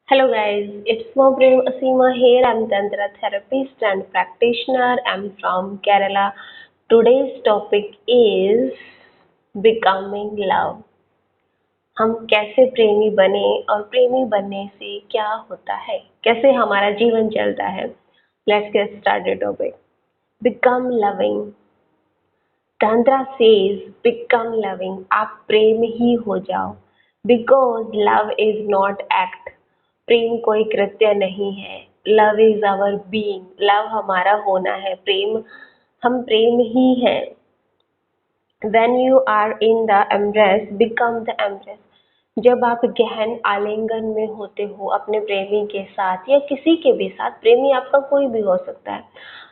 Hello guys, it's Prem Asima here. I'm Tantra therapist and practitioner. I'm from Kerala. Today's topic is becoming love. हम कैसे प्रेमी बने और प्रेमी बनने से क्या होता है, कैसे हमारा जीवन चलता है. Let's get started topic. Become loving. Tantra says become loving. आप प्रेम ही हो जाओ. Because love is not act. प्रेम कोई कृत्य नहीं है. Love is our being. Love हमारा होना है. प्रेम हम प्रेम ही है. When you are in the embrace, become the embrace. जब आप गहन आलिंगन में होते हो अपने प्रेमी के साथ या किसी के भी साथ, प्रेमी आपका कोई भी हो सकता है.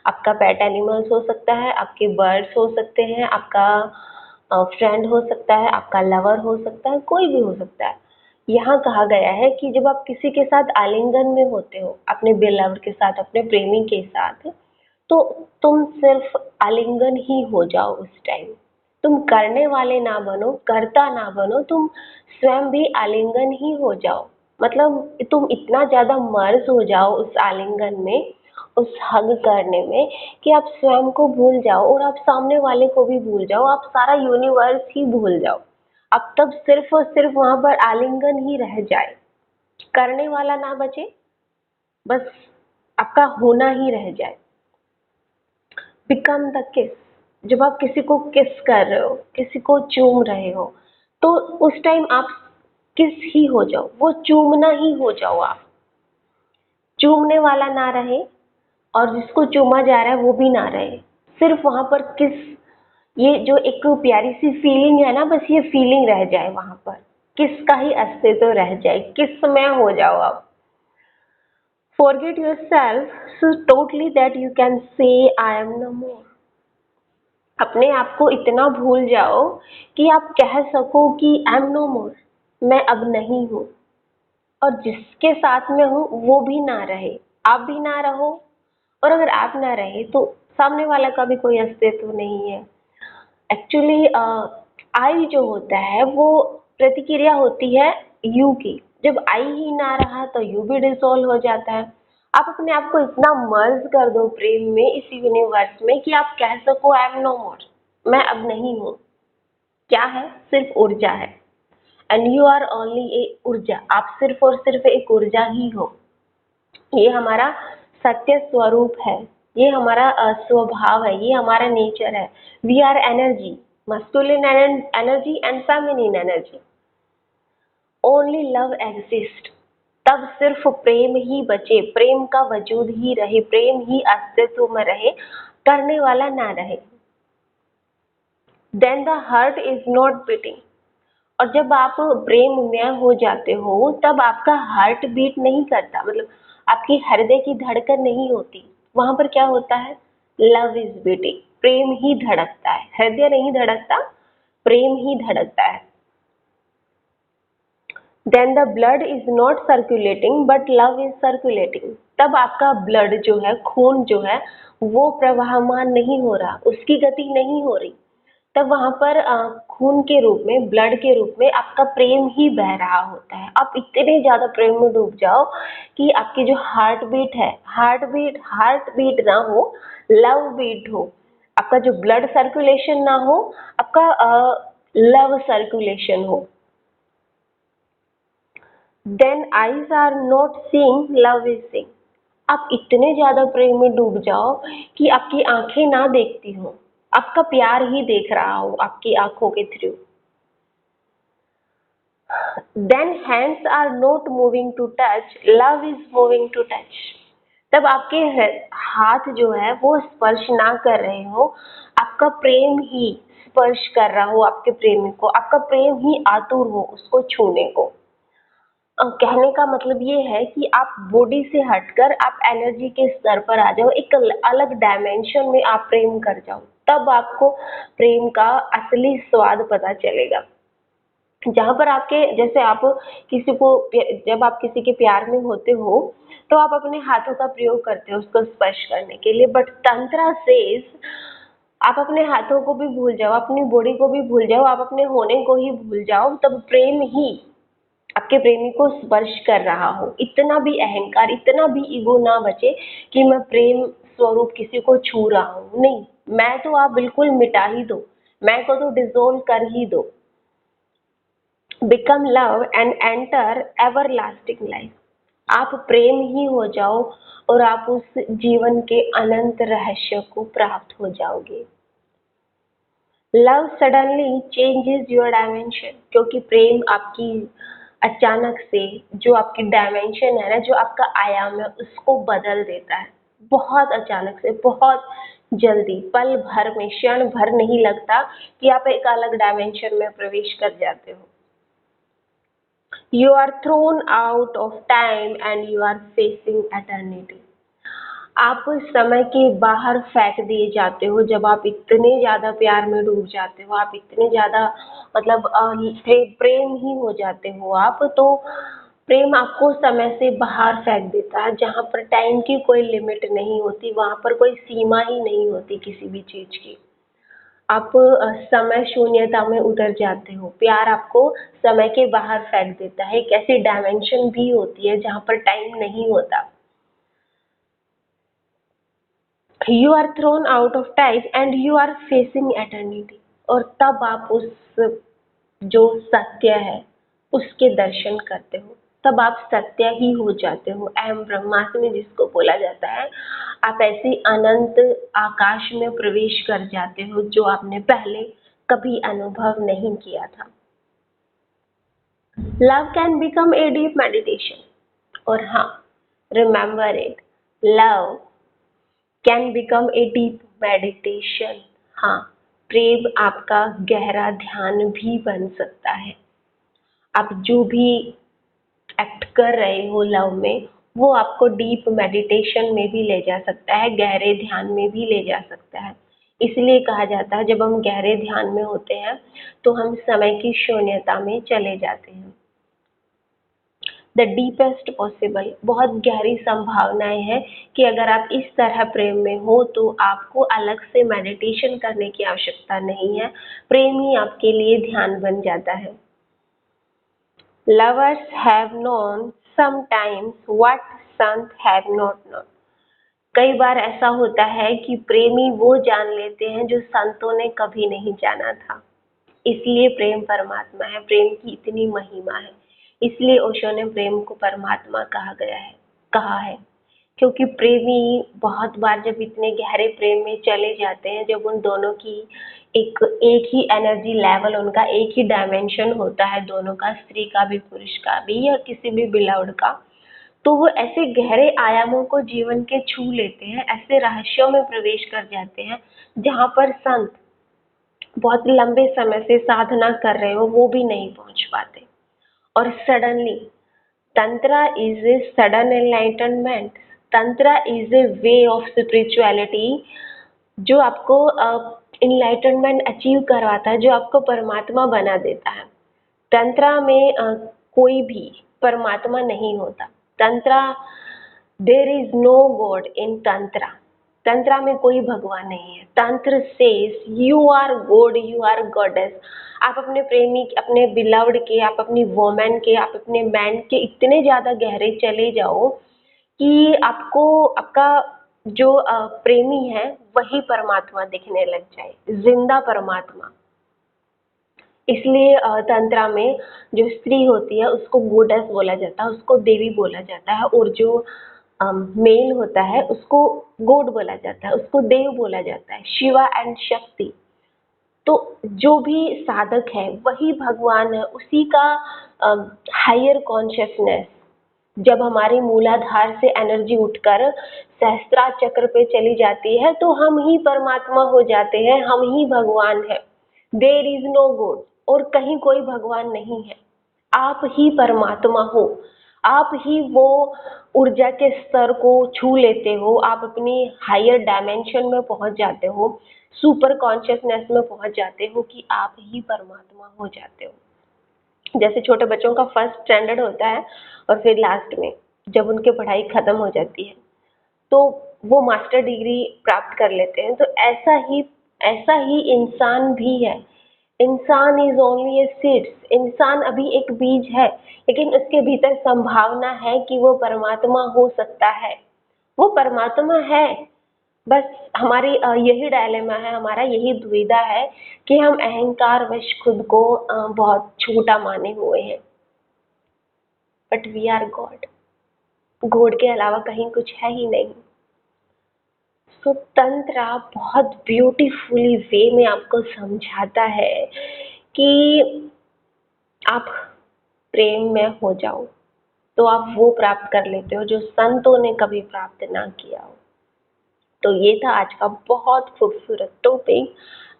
आपका पेट एनिमल्स हो सकता है, आपके बर्ड्स हो सकते हैं, आपका फ्रेंड हो सकता है, आपका लवर हो सकता है, कोई भी हो सकता है. यहाँ कहा गया है कि जब आप किसी के साथ आलिंगन में होते हो, अपने बेलव्ड के साथ, अपने प्रेमी के साथ, तो तुम सिर्फ आलिंगन ही हो जाओ. उस टाइम तुम करने वाले ना बनो, करता ना बनो, तुम स्वयं भी आलिंगन ही हो जाओ. मतलब तुम इतना ज्यादा मर्ज हो जाओ उस आलिंगन में, उस हग करने में, कि आप स्वयं को भूल जाओ और आप सामने वाले को भी भूल जाओ. आप सारा यूनिवर्स ही भूल जाओ. अब तब सिर्फ और सिर्फ वहां पर आलिंगन ही रह जाए. करने वाला ना बचे, बस आपका होना ही रह जाए. बिकम द किस. जब आप किसी को किस कर रहे हो, किसी को चूम रहे हो, तो उस टाइम आप किस ही हो जाओ. वो चूमना ही हो जाओ. आप चूमने वाला ना रहे और जिसको चूमा जा रहा है वो भी ना रहे. सिर्फ वहां पर किस, ये जो एक प्यारी सी फीलिंग है ना, बस ये फीलिंग रह जाए. वहां पर किस का ही अस्तित्व रह जाए. किस में हो जाओ आप. Forget yourself so totally that you can say I am no more. अपने आप को इतना भूल जाओ कि आप कह सको कि आई एम नो मोर. मैं अब नहीं हूँ. और जिसके साथ में हूँ वो भी ना रहे, आप भी ना रहो. और अगर आप ना रहे तो सामने वाला का भी कोई अस्तित्व नहीं है. एक्चुअली आई जो होता है वो प्रतिक्रिया होती है यू की. जब आई ही ना रहा तो यू भी डिसॉल्व हो जाता है. आप अपने आप को इतना मर्ज कर दो प्रेम में, इस यूनिवर्स में, कि आप कह सको आई एम नो मोर. मैं अब नहीं हूँ. क्या है? सिर्फ ऊर्जा है. एंड यू आर ओनली ए ऊर्जा. आप सिर्फ और सिर्फ एक ऊर्जा ही हो. ये हमारा सत्य स्वरूप है. ये हमारा स्वभाव है. ये हमारा नेचर है. We are energy. Masculine energy and feminine energy. Only love exist. तब सिर्फ प्रेम ही बचे. प्रेम का वजूद ही रहे. प्रेम ही अस्तित्व में रहे. करने वाला ना रहे. Then the heart is not beating. और जब आप प्रेम में हो जाते हो तब आपका हार्ट बीट नहीं करता. मतलब आपकी हृदय की धड़कन नहीं होती. वहां पर क्या होता है? Love is beating. प्रेम ही धड़कता है. हृदय नहीं धड़कता, प्रेम ही धड़कता है. Then the blood is not circulating but love is circulating. तब आपका ब्लड जो है, खून जो है, वो प्रवाहमान नहीं हो रहा, उसकी गति नहीं हो रही. तब वहां पर खून के रूप में, ब्लड के रूप में आपका प्रेम ही बह रहा होता है. आप इतने ज्यादा प्रेम में डूब जाओ कि आपकी जो हार्ट बीट है, हार्ट बीट ना हो, लव बीट हो. आपका जो ब्लड सर्कुलेशन ना हो, आपका लव सर्कुलेशन हो. Then eyes are not seeing, love is seeing. आप इतने ज्यादा प्रेम में डूब जाओ कि आपकी आंखें ना देखती हो, आपका प्यार ही देख रहा हो आपकी आंखों के through. Then hands are not moving to touch, love is moving to touch. तब आपके हाथ जो है वो स्पर्श ना कर रहे हो, आपका प्रेम ही स्पर्श कर रहा हो आपके प्रेमी को. आपका प्रेम ही आतुर हो उसको छूने को. कहने का मतलब ये है कि आप बॉडी से हटकर आप एनर्जी के स्तर पर आ जाओ. एक अलग डायमेंशन में आप प्रेम कर जाओ. तब आपको प्रेम का असली स्वाद पता चलेगा. जहाँ पर आपके, जैसे आप किसी को, जब आप किसी के प्यार में होते हो तो आप अपने हाथों का प्रयोग करते हो उसको स्पर्श करने के लिए. बट तंत्रा सेज आप अपने हाथों को भी भूल जाओ, अपनी बॉडी को भी भूल जाओ, आप अपने होने को ही भूल जाओ. तब प्रेम ही आपके प्रेमी को स्पर्श कर रहा हो, इतना भी अहंकार, इतना भी ईगो ना बचे कि मैं प्रेम स्वरूप किसी को छू रहा हूँ। नहीं, मैं तो आप बिल्कुल मिटा ही दो, मैं को तो डिसोल्व कर ही दो। Become love and enter everlasting life. आप प्रेम ही हो जाओ और आप उस जीवन के अनंत रहस्य को प्राप्त हो जाओगे। Love suddenly changes your dimension, क्योंकि प्रेम आपकी अचानक से जो आपकी डायमेंशन है ना, जो आपका आयाम है, उसको बदल देता है। बहुत अचानक से, बहुत जल्दी, पल भर में, क्षण भर नहीं लगता कि आप एक अलग डायमेंशन में प्रवेश कर जाते हो। You are thrown out of time and you are facing eternity. आप समय के बाहर फेंक दिए जाते हो जब आप इतने ज्यादा प्यार में डूब जाते हो, आप इतने ज्यादा मतलब प्रेम ही हो जाते हो आप, तो प्रेम आपको समय से बाहर फेंक देता है। जहाँ पर टाइम की कोई लिमिट नहीं होती, वहाँ पर कोई सीमा ही नहीं होती किसी भी चीज की। आप समय शून्यता में उतर जाते हो। प्यार आपको समय के बाहर फेंक देता है। एक ऐसी डायमेंशन भी होती है जहाँ पर टाइम नहीं होता। You are thrown out of time and you are facing eternity. और तब आप उस जो सत्य है उसके दर्शन करते हो, तब आप सत्य ही हो जाते हो। अहम ब्रह्मास्मि जिसको बोला जाता है, आप ऐसे अनंत आकाश में प्रवेश कर जाते हो जो आपने पहले कभी अनुभव नहीं किया था। Love can become a deep meditation. और हाँ, remember it, love can become a deep meditation. हाँ, प्रेम आपका गहरा ध्यान भी बन सकता है। आप जो भी एक्ट कर रहे हो लव में, वो आपको डीप मेडिटेशन में भी ले जा सकता है, गहरे ध्यान में भी ले जा सकता है। इसलिए कहा जाता है जब हम गहरे ध्यान में होते हैं तो हम समय की शून्यता में चले जाते हैं। द डीपेस्ट पॉसिबल, बहुत गहरी संभावनाएं हैं कि अगर आप इस तरह प्रेम में हो तो आपको अलग से मेडिटेशन करने की आवश्यकता नहीं है, प्रेम ही आपके लिए ध्यान बन जाता है। Lovers have known sometimes what Sant have not known. कई बार ऐसा होता है कि प्रेमी वो जान लेते हैं जो संतों ने कभी नहीं जाना था। इसलिए प्रेम परमात्मा है, प्रेम की इतनी महिमा है। इसलिए ओशो ने प्रेम को परमात्मा कहा है, क्योंकि प्रेमी बहुत बार जब इतने गहरे प्रेम में चले जाते हैं, जब उन दोनों की एक ही एनर्जी लेवल, उनका एक ही डायमेंशन होता है दोनों का, स्त्री का भी पुरुष का भी या किसी भी बिलावड का, तो वो ऐसे गहरे आयामों को जीवन के छू लेते हैं, ऐसे रहस्यों में प्रवेश कर जाते हैं जहाँ पर संत बहुत लंबे समय से साधना कर रहे हो वो भी नहीं पहुंच पाते। और suddenly tantra is a sudden enlightenment. Tantra is a way of spirituality जो आपको इनलाइटनमेंट अचीव करवाता है, जो आपको परमात्मा बना देता है। तंत्रा में कोई भी परमात्मा नहीं होता। Tantra, there is no God in tantra. Tantra में कोई भगवान नहीं है। Tantra says you are God, you are goddess. आप अपने प्रेमी, अपने बिलव्ड के, आप अपनी वोमेन के, आप अपने मैन के इतने ज्यादा गहरे चले जाओ कि आपको आपका जो प्रेमी है वही परमात्मा दिखने लग जाए, जिंदा परमात्मा। इसलिए तंत्रा में जो स्त्री होती है उसको गोडेस बोला जाता है, उसको देवी बोला जाता है, और जो मेल होता है उसको गॉड बोला जाता है, उसको देव बोला जाता है, शिवा एंड शक्ति। तो जो भी साधक है वही भगवान है, उसी का हायर कॉन्शियसनेस जब हमारी मूलाधार से एनर्जी उठकर सहस्त्रा चक्र पे चली जाती है तो हम ही परमात्मा हो जाते हैं, हम ही भगवान है। देयर इज नो गॉड, और कहीं कोई भगवान नहीं है, आप ही परमात्मा हो। आप ही वो ऊर्जा के स्तर को छू लेते हो, आप अपनी हायर डायमेंशन में पहुंच जाते हो, सुपर कॉन्शियसनेस में पहुंच जाते हो कि आप ही परमात्मा हो जाते हो। जैसे छोटे बच्चों का फर्स्ट स्टैंडर्ड होता है और फिर लास्ट में जब उनकी पढ़ाई खत्म हो जाती है तो वो मास्टर डिग्री प्राप्त कर लेते हैं, तो ऐसा ही इंसान भी है इंसान इज ओनली ए सीड्स, इंसान अभी एक बीज है, लेकिन उसके भीतर संभावना है कि वो परमात्मा हो सकता है, वो परमात्मा है। बस हमारी यही डायलेमा है, हमारा यही दुविधा है कि हम अहंकार वश खुद को बहुत छोटा माने हुए हैं। But we are God, God के अलावा कहीं कुछ है ही नहीं। सो तंत्र बहुत ब्यूटीफुली वे में आपको समझाता है कि आप प्रेम में हो जाओ तो आप वो प्राप्त कर लेते हो जो संतों ने कभी प्राप्त ना किया हो। तो ये था आज का बहुत खूबसूरत टॉपिक।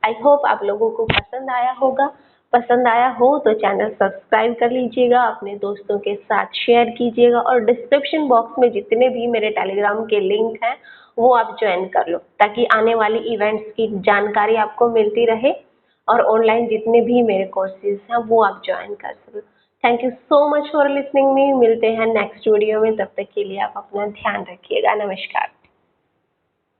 आई होप आप लोगों को पसंद आया होगा। पसंद आया हो तो चैनल सब्सक्राइब कर लीजिएगा, अपने दोस्तों के साथ शेयर कीजिएगा और डिस्क्रिप्शन बॉक्स में जितने भी मेरे टेलीग्राम के लिंक हैं वो आप ज्वाइन कर लो, ताकि आने वाली इवेंट्स की जानकारी आपको मिलती रहे और ऑनलाइन जितने भी मेरे कोर्सेज हैं वो आप ज्वाइन कर सको। Thank you so much for listening me. मिलते हैं नेक्स्ट वीडियो में, तब तक के लिए आप अपना ध्यान रखिएगा। नमस्कार।